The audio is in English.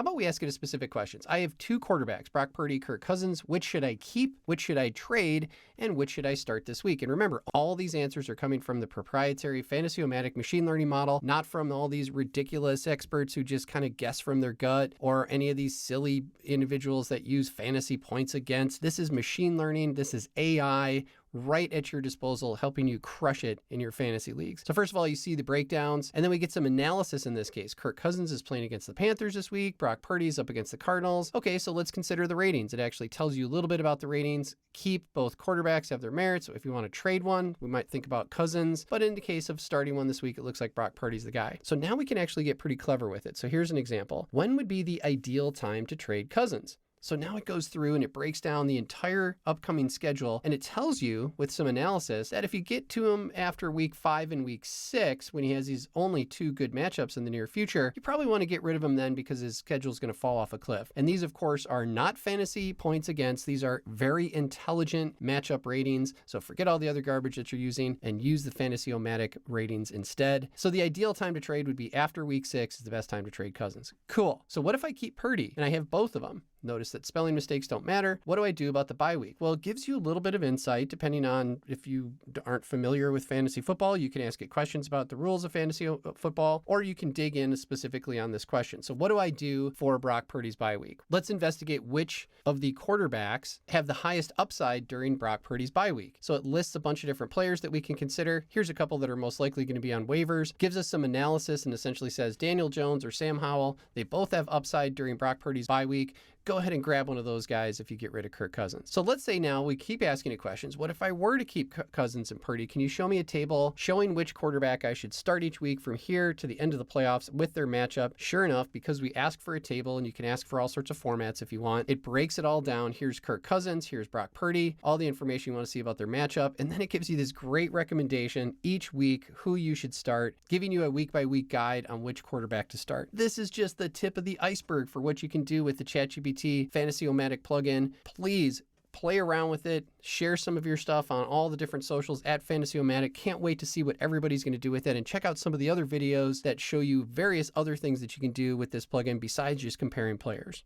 How about we ask it a specific questions? I have 2 quarterbacks, Brock Purdy, Kirk Cousins. Which should I keep? Which should I trade? And which should I start this week? And remember, all these answers are coming from the proprietary FantasyoMatic machine learning model, not from all these ridiculous experts who just kind of guess from their gut, or any of these silly individuals that use fantasy points against. This is machine learning. This is AI right at your disposal, helping you crush it in your fantasy leagues. So first of all, you see the breakdowns, and then we get some analysis in this case. Kirk Cousins is playing against the Panthers this week. Brock Purdy's up against the Cardinals. Okay, so let's consider the ratings. It actually tells you a little bit about the ratings. Keep both quarterbacks have their merits. So if you want to trade one, we might think about Cousins. But in the case of starting one this week, it looks like Brock Purdy's the guy. So now we can actually get pretty clever with it. So here's an example. When would be the ideal time to trade Cousins? So now it goes through and it breaks down the entire upcoming schedule, and it tells you with some analysis that if you get to him after week 5 and week 6, when he has these only 2 good matchups in the near future, you probably want to get rid of him then because his schedule is going to fall off a cliff. And these, of course, are not fantasy points against. These are very intelligent matchup ratings. So forget all the other garbage that you're using and use the FantasyoMatic ratings instead. So the ideal time to trade would be after week 6 is the best time to trade Cousins. Cool. So what if I keep Purdy and I have both of them? Notice that spelling mistakes don't matter. What do I do about the bye week? Well, it gives you a little bit of insight depending on if you aren't familiar with fantasy football. You can ask it questions about the rules of fantasy football, or you can dig in specifically on this question. So what do I do for Brock Purdy's bye week? Let's investigate which of the quarterbacks have the highest upside during Brock Purdy's bye week. So it lists a bunch of different players that we can consider. Here's a couple that are most likely going to be on waivers. Gives us some analysis and essentially says Daniel Jones or Sam Howell, they both have upside during Brock Purdy's bye week. Go ahead and grab one of those guys if you get rid of Kirk Cousins. So let's say now we keep asking it questions. What if I were to keep Cousins and Purdy? Can you show me a table showing which quarterback I should start each week from here to the end of the playoffs with their matchup? Sure enough, because we ask for a table, and you can ask for all sorts of formats if you want, it breaks it all down. Here's Kirk Cousins, here's Brock Purdy, all the information you want to see about their matchup, and then it gives you this great recommendation each week who you should start, giving you a week-by-week guide on which quarterback to start. This is just the tip of the iceberg for what you can do with the ChatGPT FantasyoMatic plugin. Please play around with it, share some of your stuff on all the different socials at FantasyoMatic. Can't wait to see what everybody's going to do with it, and check out some of the other videos that show you various other things that you can do with this plugin besides just comparing players.